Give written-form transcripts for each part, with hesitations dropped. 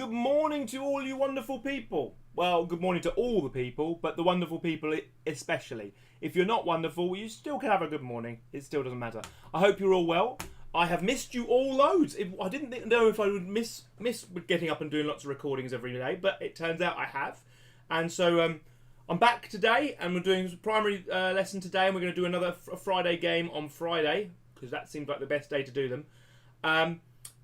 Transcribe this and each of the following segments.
good morning to all you wonderful people. Well, good morning to all the people, but the wonderful people especially. If you're not wonderful, you still can have a good morning. It still doesn't matter. I hope you're all well. I have missed you all loads. I didn't know if I would miss getting up and doing lots of recordings every day, but it turns out I have. And so I'm back today, and we're doing a primary lesson today, and we're going to do another Friday game on Friday, because that seems like the best day to do them.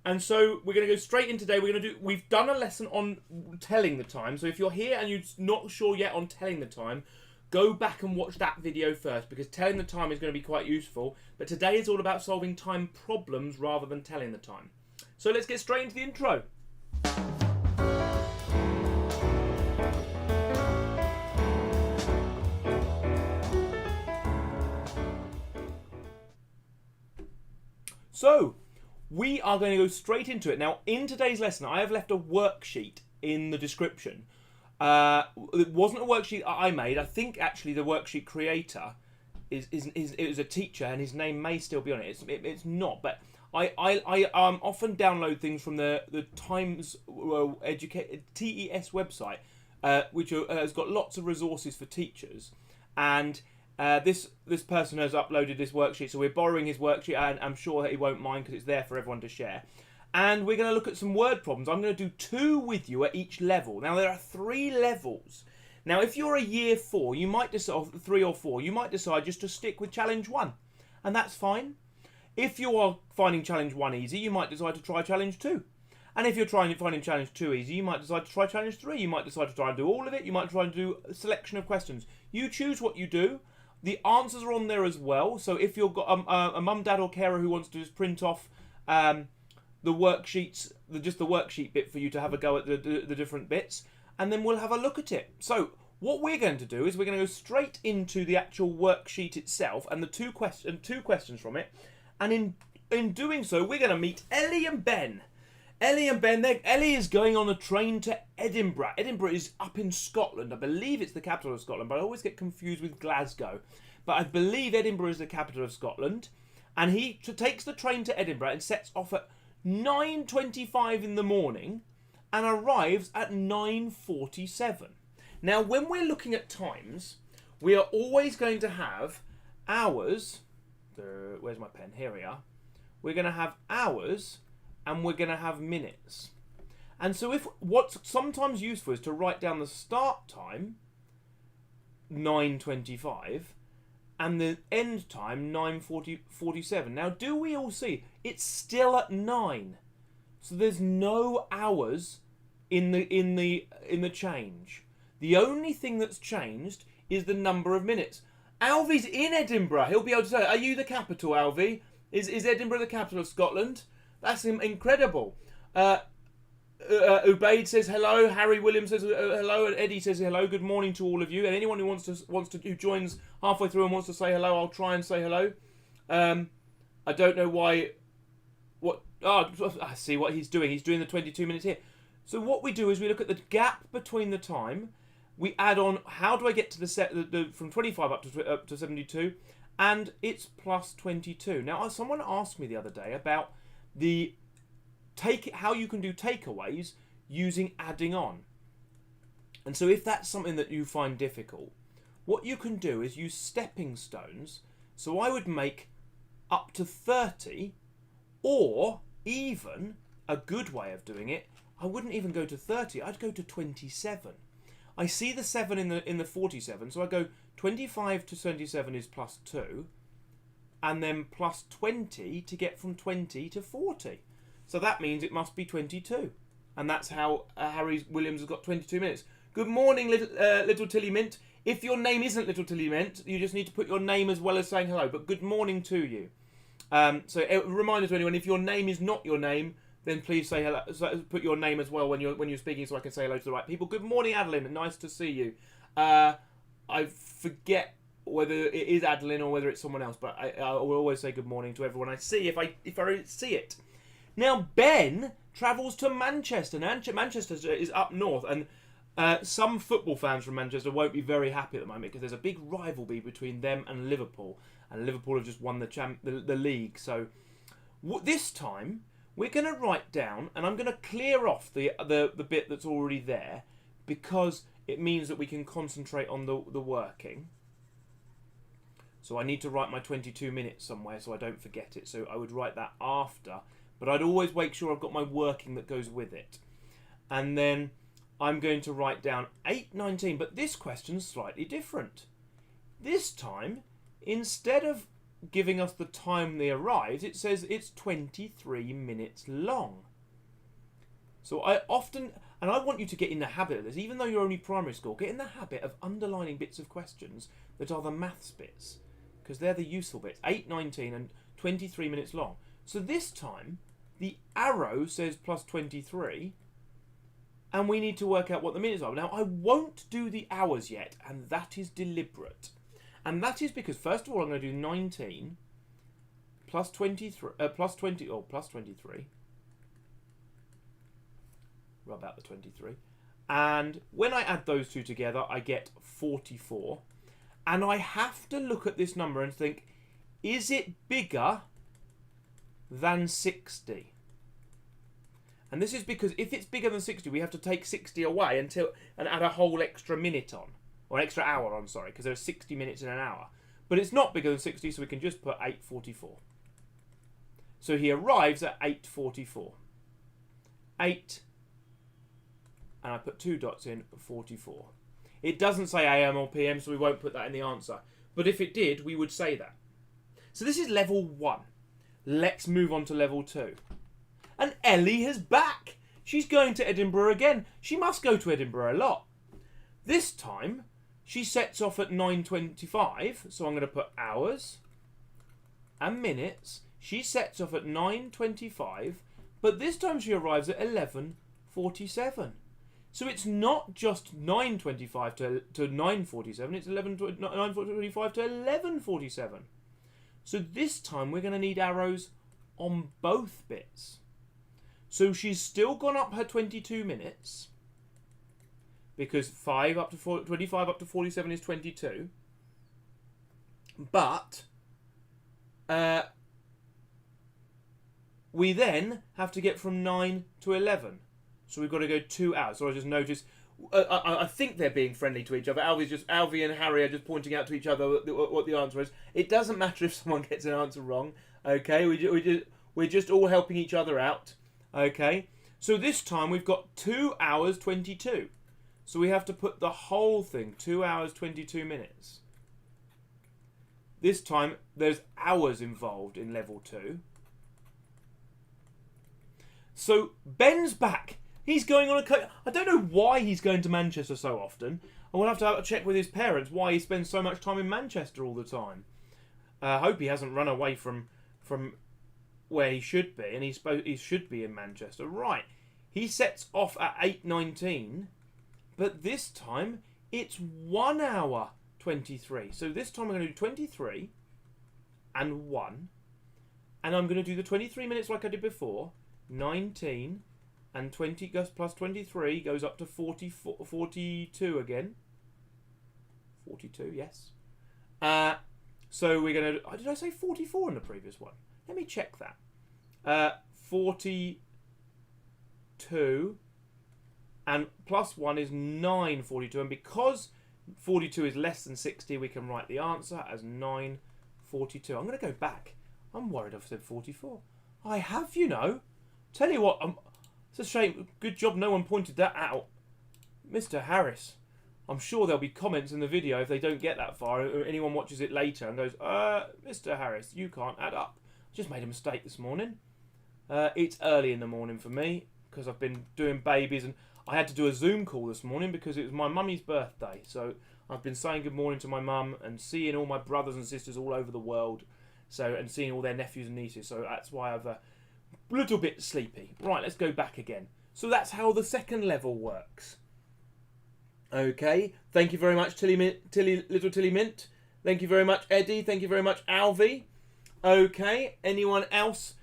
And so we're going to go straight in today. We've done a lesson on telling the time. So if you're here and you're not sure yet on telling the time, go back and watch that video first, because telling the time is going to be quite useful. But today is all about solving time problems rather than telling the time. So let's get straight into the intro. So we are going to go straight into it. Now, in today's lesson, I have left a worksheet in the description. It wasn't a worksheet I made. I think, actually, the worksheet creator is a teacher, and his name may still be on it. It's not, but I often download things from the Times TES website, which has got lots of resources for teachers, and this person has uploaded this worksheet, so we're borrowing his worksheet, and I'm sure that he won't mind because it's there for everyone to share. And we're going to look at some word problems. I'm going to do 2 with you at each level. Now, there are 3 levels. Now, if you're a year 4, you might decide, 3 or 4, you might decide just to stick with challenge 1, and that's fine. If you are finding challenge 1 easy, you might decide to try challenge 2. And if you're finding challenge 2 easy, you might decide to try challenge 3. You might decide to try and do all of it. You might try and do a selection of questions. You choose what you do. The answers are on there as well. So if you've got a mum, dad or carer who wants to just print off the worksheets, just the worksheet bit for you to have a go at the different bits, and then we'll have a look at it. So what we're going to do is we're going to go straight into the actual worksheet itself and the two questions from it. And in doing so, we're going to meet Ellie and Ben. Ellie is going on a train to Edinburgh. Edinburgh is up in Scotland. I believe it's the capital of Scotland, but I always get confused with Glasgow. But I believe Edinburgh is the capital of Scotland. And he takes the train to Edinburgh and sets off at 9:25 in the morning and arrives at 9:47. Now, when we're looking at times, we are always going to have hours. Where's my pen? Here we are. We're going to have hours and we're going to have minutes. And so what's sometimes useful is to write down the start time, 9:25, and the end time, 9:47. Now, do we all see? It's still at 9. So there's no hours in the change. The only thing that's changed is the number of minutes. Alvie's in Edinburgh. He'll be able to say, "Are you the capital, Alvie? Is Edinburgh the capital of Scotland?" That's incredible. Ubaid says hello. Harry Williams says hello, and Eddie says hello. Good morning to all of you. And anyone who who joins halfway through and wants to say hello, I'll try and say hello. I don't know why. I see what he's doing. He's doing the 22 minutes here. So what we do is we look at the gap between the time. We add on how do I get to the from 25 up to 72, and it's plus 22. Now, someone asked me the other day about how you can do takeaways using adding on. And so if that's something that you find difficult, what you can do is use stepping stones. So I would make up to 30, or even a good way of doing it, I wouldn't even go to 30, I'd go to 27. I see the 7 in the 47, so I go 25 to 27 is plus 2, and then plus 20 to get from 20 to 40. So that means it must be 22. And that's how Harry Williams has got 22 minutes. Good morning, Little Tilly Mint. If your name isn't Little Tilly Mint, you just need to put your name as well as saying hello. But good morning to you. So a reminder to anyone, if your name is not your name, then please say hello. So put your name as well when you're speaking, so I can say hello to the right people. Good morning, Adeline. Nice to see you. I forget whether it is Adeline or whether it's someone else, but I will always say good morning to everyone I see if I see it. Now, Ben travels to Manchester. Now, Manchester is up north, and some football fans from Manchester won't be very happy at the moment because there's a big rivalry between them and Liverpool have just won the league. So this time we're going to write down, and I'm going to clear off the bit that's already there, because it means that we can concentrate on the working. So I need to write my 22 minutes somewhere so I don't forget it. So I would write that after, but I'd always make sure I've got my working that goes with it. And then I'm going to write down 8:19, but this question's slightly different. This time, instead of giving us the time they arrived, it says it's 23 minutes long. So I often, and I want you to get in the habit of this, even though you're only primary school, get in the habit of underlining bits of questions that are the maths bits, because they're the useful bits. 8:19 and 23 minutes long. So this time, the arrow says plus 23, and we need to work out what the minutes are. Now, I won't do the hours yet, and that is deliberate. And that is because, first of all, I'm going to do 19 plus 23, plus 23. Rub out the 23. And when I add those two together, I get 44. And I have to look at this number and think, is it bigger than 60? And this is because if it's bigger than 60, we have to take 60 away and add a whole extra minute on. Or an extra hour on, sorry, because there are 60 minutes in an hour. But it's not bigger than 60, so we can just put 8:44. So he arrives at 8:44. 8, and I put 2 dots in, 44. It doesn't say AM or PM, so we won't put that in the answer. But if it did, we would say that. So this is level 1. Let's move on to level 2. And Ellie is back. She's going to Edinburgh again. She must go to Edinburgh a lot. This time, she sets off at 9:25, so I'm going to put hours and minutes. She sets off at 9:25, but this time she arrives at 11:47. So it's not just 9:25 to 9:47, it's 9:25 to 11:47. So this time we're going to need arrows on both bits. So she's still gone up her 22 minutes, because 25 up to 47 is 22. But we then have to get from 9 to 11. So we've got to go 2 hours. So I just noticed, I think they're being friendly to each other. Alfie and Harry are just pointing out to each other what the answer is. It doesn't matter if someone gets an answer wrong. Okay, we're just all helping each other out. Okay, so this time we've got 2 hours 22. So we have to put the whole thing, 2 hours 22 minutes. This time there's hours involved in level 2. So Ben's back. He's going on I don't know why he's going to Manchester so often. I will have to check with his parents why he spends so much time in Manchester all the time. I hope he hasn't run away from where he should be, and he should be in Manchester. Right, he sets off at 8:19, but this time it's 1 hour 23. So this time I'm going to do 23 and 1, and I'm going to do the 23 minutes like I did before. 19 and 20 plus 23 goes up to 42 again. 42, yes. So we're going to... Did I say 44 in the previous one? Let me check that. 42 and plus 1 is 9:42. And because 42 is less than 60, we can write the answer as 9:42. I'm going to go back. I'm worried I've said 44. I have, you know. Tell you what, it's a shame. Good job no one pointed that out. Mr. Harris. I'm sure there'll be comments in the video if they don't get that far, or anyone watches it later and goes, Mr. Harris, you can't add up. I just made a mistake this morning. It's early in the morning for me, because I've been doing babies, and I had to do a Zoom call this morning because it was my mummy's birthday. So I've been saying good morning to my mum and seeing all my brothers and sisters all over the world, and seeing all their nephews and nieces. So that's why I've a little bit sleepy. Right, let's go back again. So that's how the second level works. Okay, thank you very much, Little Tilly Mint. Thank you very much, Eddie. Thank you very much, Alvy. Okay, anyone else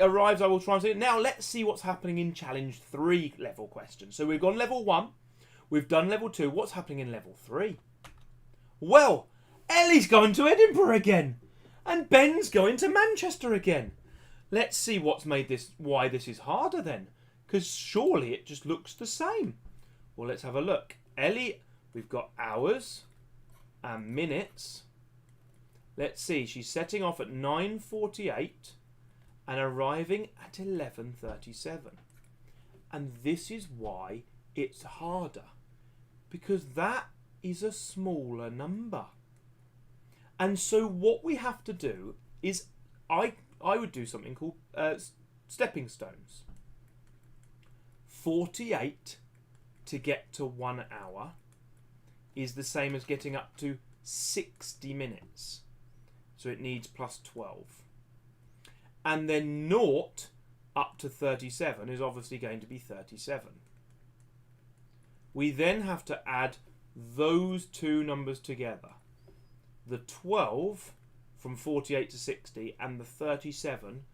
arrives, I will try and see it. Now, let's see what's happening in Challenge 3 level questions. So we've gone level 1. We've done level 2. What's happening in level 3? Well, Ellie's going to Edinburgh again. And Ben's going to Manchester again. Let's see what's made this, why this is harder then. Because surely it just looks the same. Well, let's have a look. Ellie, we've got hours and minutes. Let's see, she's setting off at 9:48 and arriving at 11:37. And this is why it's harder. Because that is a smaller number. And so what we have to do is, I would do something called stepping stones. 48 to get to 1 hour is the same as getting up to 60 minutes. So it needs plus 12. And then 0 up to 37 is obviously going to be 37. We then have to add those two numbers together. The 12 from 48 to 60 and the 37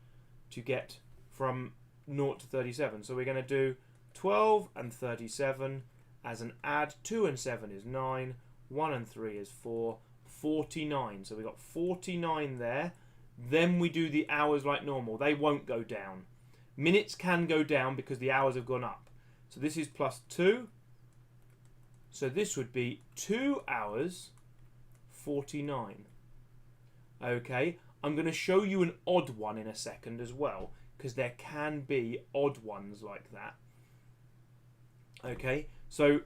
to get from 0 to 37. So we're going to do 12 and 37 as an add. 2 and 7 is 9. 1 and 3 is 4. 49. So we've got 49 there. Then we do the hours like normal. They won't go down. Minutes can go down because the hours have gone up. So this is plus 2. So this would be 2 hours 49. Okay, I'm going to show you an odd one in a second as well, because there can be odd ones like that. Okay, so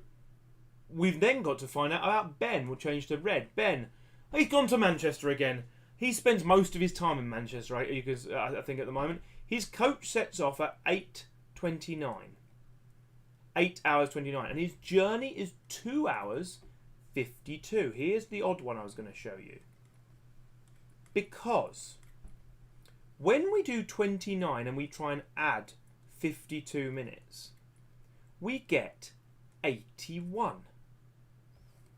we've then got to find out about Ben. We'll change to red. Ben, he's gone to Manchester again. He spends most of his time in Manchester, right? Because I think at the moment his coach sets off at 8:29. 8 hours 29, and his journey is 2 hours 52. Here's the odd one I was going to show you. Because when we do 29 and we try and add 52 minutes, we get 81.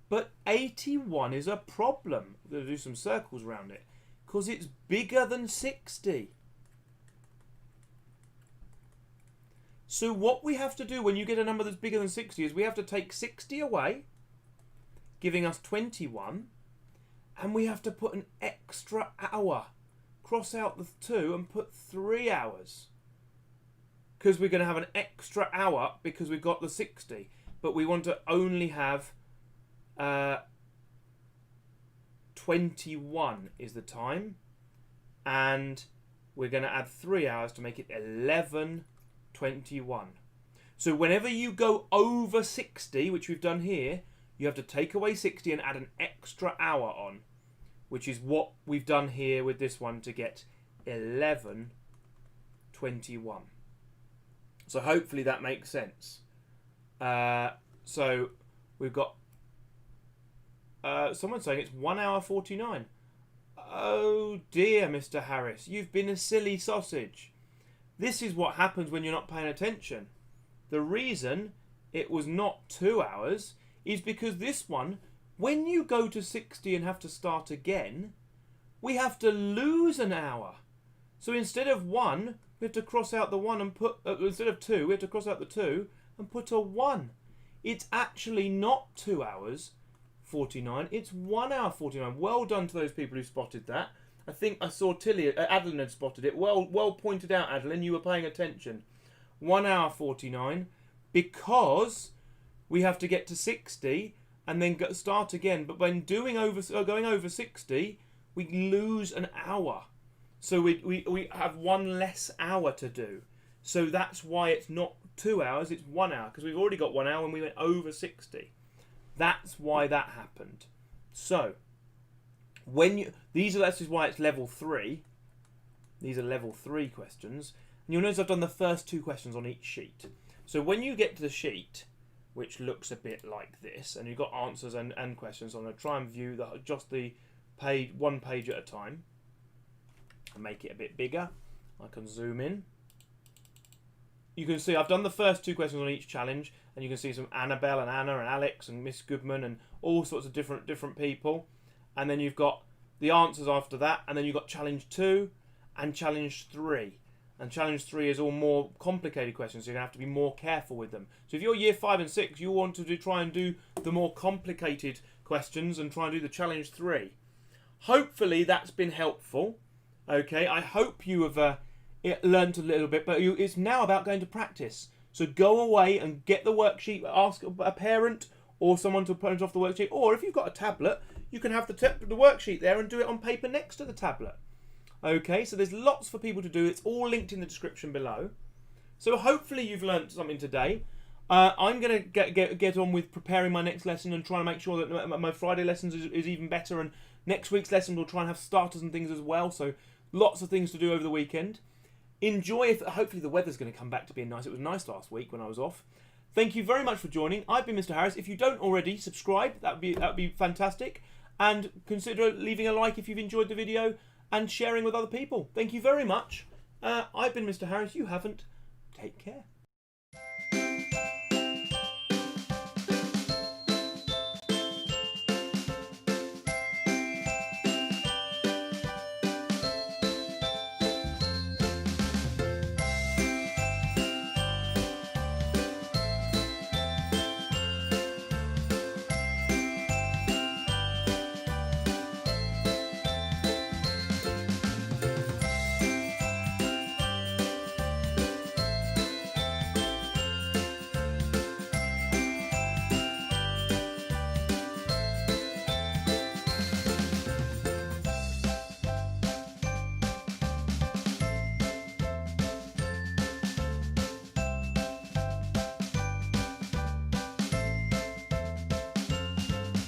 But 81 is a problem. I'm going to do some circles around it because it's bigger than 60. So what we have to do when you get a number that's bigger than 60 is we have to take 60 away, giving us 21, and we have to put an extra hour. Cross out the 2 and put 3 hours. Because we're going to have an extra hour because we've got the 60. But we want to only have 21 is the time. And we're going to add 3 hours to make it 11:21. So whenever you go over 60, which we've done here, you have to take away 60 and add an extra hour on, which is what we've done here with this one to get 11:21. So hopefully that makes sense. So we've got someone saying it's 1 hour 49. Oh dear, Mr. Harris, you've been a silly sausage. This is what happens when you're not paying attention. The reason it was not 2 hours is because this one, when you go to 60 and have to start again, we have to lose an hour. So instead of 1, we have to cross out the 1 and put, instead of 2, we have to cross out the 2 and put a 1. It's actually not 2 hours 49, it's 1 hour 49. Well done to those people who spotted that. I think I saw Adeline had spotted it. Well pointed out, Adeline, you were paying attention. 1 hour 49, because we have to get to 60 and then start again. But when going over 60, we lose an hour. So we have 1 less hour to do. So that's why it's not 2 hours, it's 1 hour, because we've already got 1 hour when we went over 60. That's why that happened. So this is why it's level 3. These are level 3 questions. And you'll notice I've done the first 2 questions on each sheet. So when you get to the sheet, which looks a bit like this, and you've got answers and questions, I'm going to try and view just the page, 1 page at a time, and make it a bit bigger. I can zoom in. You can see I've done the first 2 questions on each challenge, and you can see some Annabelle and Anna and Alex and Miss Goodman and all sorts of different people. And then you've got the answers after that, and then you've got challenge 2 and challenge 3. And challenge 3 is all more complicated questions, so you're going to have to be more careful with them. So if you're year 5 and 6, you want to try and do the more complicated questions and try and do the challenge 3. Hopefully that's been helpful. Okay, I hope you have it learnt a little bit, but it's now about going to practice. So go away and get the worksheet, ask a parent or someone to print off the worksheet, or if you've got a tablet, you can have the worksheet there and do it on paper next to the tablet. Okay, so there's lots for people to do. It's all linked in the description below. So hopefully you've learnt something today. I'm going to get on with preparing my next lesson and trying to make sure that my Friday lessons is even better, and next week's lesson we'll try and have starters and things as well. So lots of things to do over the weekend. Enjoy. Hopefully the weather's going to come back to being nice. It was nice last week when I was off. Thank you very much for joining. I've been Mr. Harris. If you don't already, subscribe. That'd be fantastic. And consider leaving a like if you've enjoyed the video and sharing with other people. Thank you very much. I've been Mr. Harris. You haven't. Take care.